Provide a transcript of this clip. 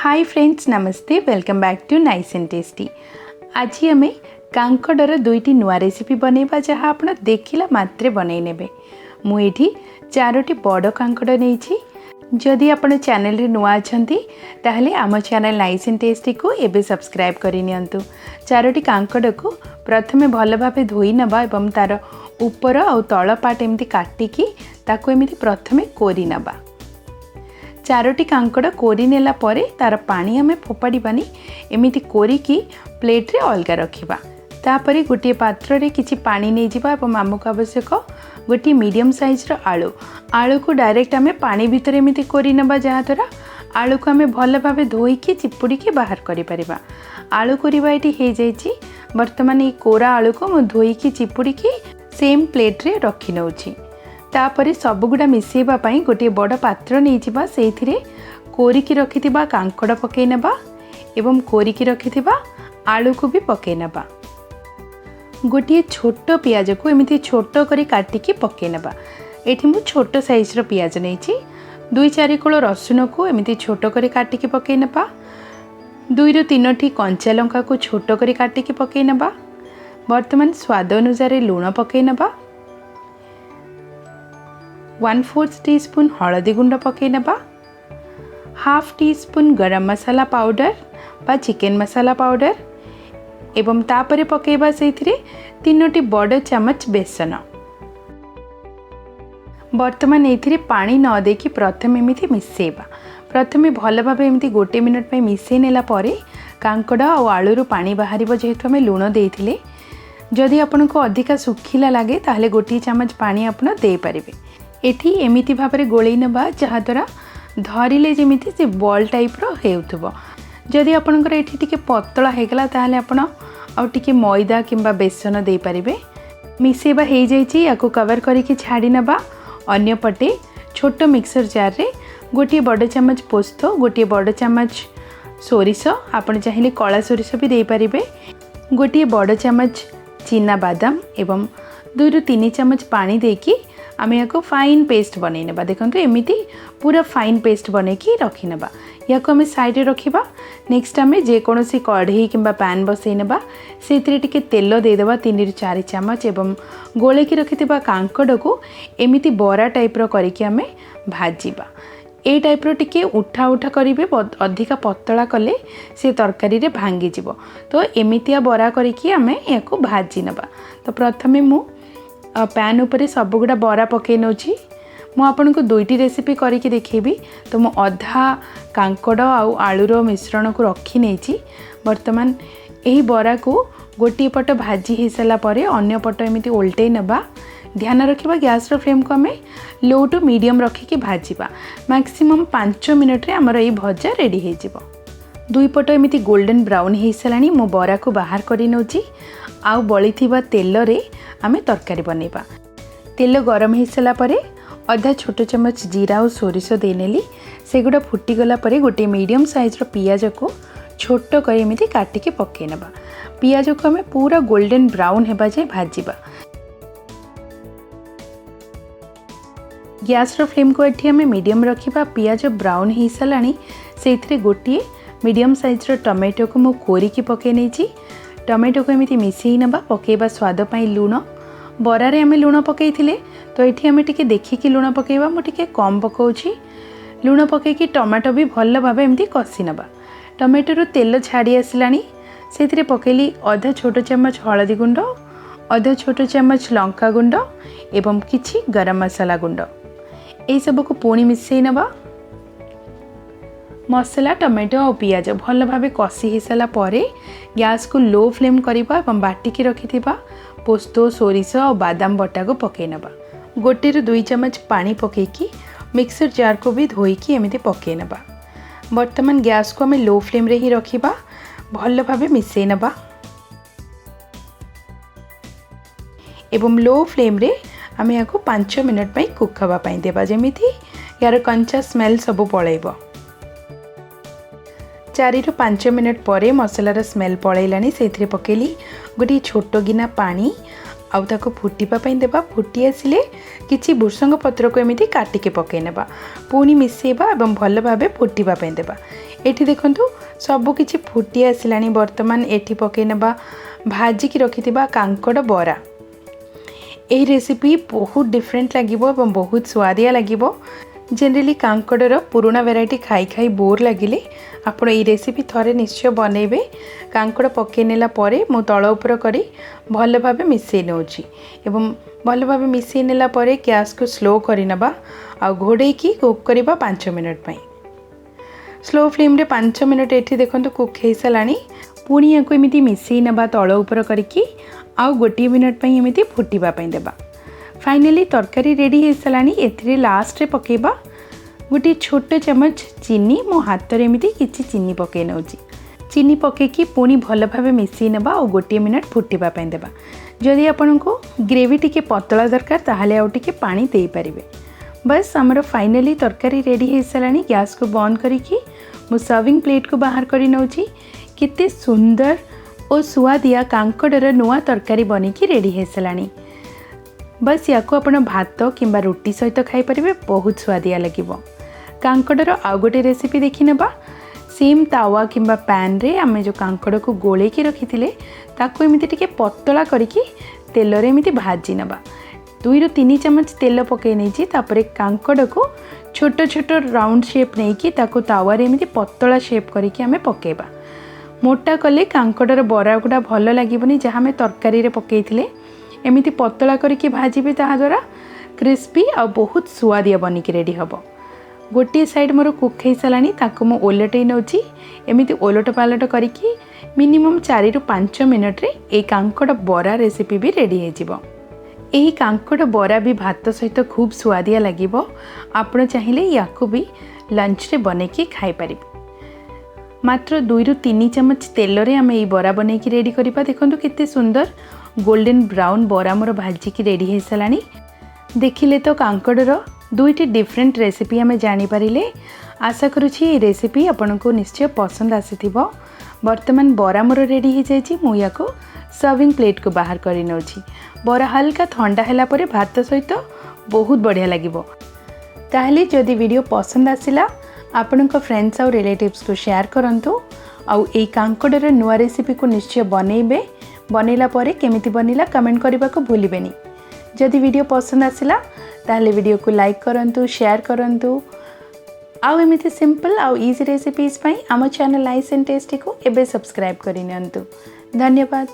हाय friends, नमस्ते। Welcome back to nice and tasty. आज आम कांकड़र दुईटी नुआ रेसिपी बनैबा जहाँ आप देखला मात्रे बनई नेबे। मुझे 4टी बड़ कांकड़ नहीं। जदि आपण चैनल रे नुआ अछंती ताहले आम चैनल नाइस एंड टेस्टी को एबे सब्सक्राइब करि नियंतु। 4टी कांकड़ को प्रथमे भल भाबे धोई नबा एवं तार ऊपर और तळ पाट एमती काटिकी ताको एमती प्रथमे कोरी नबा। 4टी कांकड़ कोरी नेला परे तार पानी आमे फोपाड़ीबानी, एमिति कोरिकी प्लेट रे अलगा रखिबा। तापरे गोटे पात्र रे किछि पानी नै जिबा एवं आमको आवश्यक गोटे मीडियम साइज रो आलू को डायरेक्ट आमे पानी भितर एमिति कोरी नबा, जहाँ द्वारा आलू को आमे भल भाबे धोईकी चिपुड़ीकी बाहर करि परिबा। आलू कोरिबा एटी हे जाइछि। वर्तमान ए कोरा आलू को मु धोईकी चिपुड़ीकी सेम प्लेट रे रखि नउछि। तापरे सबगुड़ा मिसेबा पई गोटे बड़ पात्र नै जिबा, सेथिरे कोरिकी रखिथिबा कांकड़ पकै नबा एवं कोरिकी रखिथिबा आलू को भी पकै नबा। गोटे छोट पियाज को एमिति छोट करी काटिकी पकै नबा। एठी मु छोट साइज रो पियाज नैछि। 2-4 कोळ रसुन को एमिति छोट करी काटिकी पकै नबा। 2-3टी कंचा लंका को छोट करी काटिकी पकै नबा। वर्तमान स्वाद अनुसार लूण पकै नबा। 1/4 टीस्पून हलदी गुंड पकै नबा। 1/2 टीस्पून गरम मसाला पाउडर बा चिकेन मसाला पाउडर एवं तापरे पकेबा सेथिरे 3टी बड़ चमच बेसन। वर्तमान एथिरे पानी न देकी प्रथम एमिति मिसेबा। प्रथमे भल भाबे एमिति गोटे मिनिट पे मिसेई नेला परे कांकड़ और आलू रो पानी बाहरिबो। जेहेतु आमे लूण देइथिले, जदि आपनको अधिका सुखिला लागे ताहले गोटे चमच पानी आपण दे पारिबे। एठी एमिति भाबरे गोळेई नबा, जहाँ द्वारा धरिले जेमिति से बॉल टाइप रो हेउथबो। जदि आपनकर एठी टिके पतला हेगला ताहले आपण आउ टिके मैदा किंबा बेसन दे पारिबे। मिसेबा हे जाइछि। याको कवर करिके छाडी नबा। अन्य पटे छोट मिक्सर जार रे गोटे बड़ चमच पोस्त, गोटे बड़ चमच सोरिष, आपण चाहिले कला सोरिष भी दे पारिबे, गोटे बड़ चमच चीना बादाम एवं 2-3 चमच पानी देकी आमे याको फाइन पेस्ट बनै नेबा। देखंतु एमिति पूरा फाइन पेस्ट बनैकी रखि नेबा। याको आमे साइड रे रखिबा। नेक्स्ट आमे जे कोनोसी कढ़ई किंबा पैन बसै नेबा। सेतिरे टिके तेल दे देबा 3-4 चमच एवं गोलेकी रखिथिबा कांकड़ को एमिति बरा टाइप रो करिके आमे भाजीबा। ए टाइप रो टिके उठा उठा करिवे, अधिका पतला कले से तरकारी रे भांगी जिवो। तो एमितिया बरा करिके आमे याको भाजी नेबा। तो प्रथमे मु पैन उपरे सबगुड़ा बरा पकई नौछि। मु आपनको 2टी रेसिपी करके देखेबी। तो मु अधा कांकड़ आउ आलूर मिश्रण को रखी नेछि। वर्तमान एही बरा को गोटी पट भाजी हो सारा परे अन्य पट एमिति उल्टे नबा। ध्यान रखिबा गैस रो फ्लेम को हमें लो टू मीडियम रखिके भाजीबा। मैक्सिमम 5 मिनट रे हमर एही भजा रेडी हो जिवो। दुई पट एमिति गोल्डन ब्राउन हो सारानी। मु बरा को बाहर करि नौछि। आउ बळी थिबा तेल रे आमे तरकारी बनेबा। तेल गरम हो सारा परे आधा छोट चमच जीरा और सोरिष दे नेली। सेगुड़ा फुटी गला परे गोटे मीडियम साइज रो पियाज को छोट कर एमिति काटिके पकै नबा। पियाज को हमें पूरा गोल्डन ब्राउन हेबा जाय भाजीबा। गैस रो फ्लेम को एठी हमें मीडियम रखिबा। पियाज ब्राउन हो सारानी। सेथिरे गोटे मीडियम साइज रो टमाटो को मु कोरिकी पकै नेछि। टमाटो को एमिति मिसेई नबा। पकेबा स्वाद पई लूण। बरा रे आमे लूण पकईथिले, तो एठी आमे टिके देखिकी लूण पकेबा। मु टिके कम पकाउछि। लूण पकईकी टमाटो भी भल भाबे एमिति कसी नबा। टमाटो रो तेल छाड़ी आसिलानी। सेथिरे पकेली आधा छोट चमच हलदी गुंड, आधा छोट चमच लंका गुंड एवं किछि गरम मसाला गुंड। एई सब को पुणी मिसेई नबा। मसला टमाटो और पियाज भल भाबे कसी हो सारा परे गैस को लो फ्लेम करिबा एवं बाटिकी रखिथिबा पोस्तो, सोरिष और बादाम बटा को पकै नबा। 1-2 चमच पानी पकईकी मिक्सर जार को भी धोईकी एमिति पकै नबा। वर्तमान गैस को हमें लो फ्लेम रे ही रखिबा। भल भाबे मिसेई नबा एवं लो फ्लेम रे आमे याको 5 मिनट पई कुक हवा पई देबा, जेमिति यार कंचा स्मेल सब पळैबो। 4-5 मिनट परे मसलार स्मेल पळैलानी। सेथिरे पकेली गोटे छोट गिना पानी आउ ताको फुटिबा पई देबा। फुटी आसिले किछि भुसंग पत्र को एमिति काटिके पकै नेबा। पुणी मिसेबा एवं भल भाबे फुटिबा पई देबा। एठी देखंतु सब किछि फुटी आसिलानी। वर्तमान एठी पके नबा भाजिकी रखिथिबा कांकड़ बरा। एही रेसिपी बहुत डिफरेंट लागिबो एवं बहुत स्वादिया लागिबो। जनरली कांकड़र पुराना वेराइटी खाई खाई बोर लगिले आपण ये रेसिपी थरे निश्चय बनइबे। कांकड़ पके नेला परे मु तळ उपर करी भल भाबे मिसई नउची एवं भल भाबे मिसई नेला परे गैस को स्लो करी नबा आ घोड़े की कुक करबा 5 मिनट पई। स्लो फ्लेम रे 5 मिनट एठी देखंतु कुक हे सलानी। पुणी याको एमिति मिसई नबा तळ उपर करकी आ गोटी मिनट पई एमिति फुटीबा पई देबा। फाइनली तरकारी रेडी हो सारानी। एथिरे लास्ट रे पकेबा गोटे छोट चमच चीनी। मो हाथ रे एमिति किछि चीनी पके नउची। चीनी पकेकी पुणी भल भाबे मिसई नबा और गोटे मिनट फुटीबा पई देबा। जदि आपनको ग्रेवी टिके पतला दरकार ताहले आउ टिके पानी देई परिबे। बस हमर फाइनली तरकारी रेडी हो सारानी। गैस को बंद करिकी मो सर्विंग प्लेट को बाहर करी नउची। केते सुंदर और सुआदिया कांकड़र नुआ तरकारी बनिकी रेडी हो सारानी। बस या को आपण भात किंबा रोटी सहित खाई परिबे, बहुत स्वादिया लगिबो। कांकड़र आउ गोटे रेसिपी देखि नेबा। सेम तावा किंबा पैन रे आमे जो कांकड़ को गोले की रखिथिले ताको एमिति टिके पतला करिकी तेल रे एमिति भाजी नबा। 2 ରୁ 3 चम्मच तेल पके नेची। तापरे कांकड़ को छोट छोट राउंड शेप नेकी ताको तावा रे एमिति पतला शेप करिकी आमे पकेबा। मोटा कले कांकड़र बरा गुडा भल लागिबनी। जहाँ में तरकारी रे पकेइथिले एमिति पतला करके भाजिबे ताहा द्वारा क्रिस्पी आ बहुत स्वादिया बनिकी रेडी हबो। गोटे साइड मोर कुक हो सारानी। ताको मो ओलटई नउची। एमिति ओलट पालट करिकी मिनिमम 4 ରୁ 5 मिनट रे ए कांकड़ बरा रेसिपी भी रेडी हो जिवो। एही कांकड़ बरा भी भात सहित खूब स्वादिया लागिबो। आपण चाहिले याको भी लंच रे बनेकी खाई परिबे। मात्र 2 ରୁ 3 चम्मच तेल रे आमे ए बरा बनेकी रेडी करिबा। देखंतु केते सुंदर गोल्डन ब्राउन बरा मोर भाजिकी रेडी हो सारानी। देखिले तो कांकड़र 2टी डिफरेंट रेसिपी आमे जानि पारिले। आशा करूछि ये रेसिपी आपनको निश्चय पसंद आसीथिबो। वर्तमान बरा मोर रेडी हो जाइछि। मु याको सर्विंग प्लेट को बाहर करि नउछि। बरा हल्का ठंडा हैला परे भात सहित बहुत बढ़िया लागिबो। ताहले जदि वीडियो पसंद आसिला आपनका फ्रेंड्स और रिलेटिव्स को शेयर करंतु। आउ ए कांकड़र नुआ रेसिपी को निश्चय बनइबे। बनैला परे केमिति बनिला कमेंट करबा को भूलिबेनी। जदि वीडियो पसंद आसिला ताहले वीडियो को लाइक करंतु, शेयर करंतु। आउ एमिति सिंपल आउ इजी रेसिपीज पई आम चैनल नाइस एंड टेस्टी को एबे सब्सक्राइब करि नियंतु। धन्यवाद।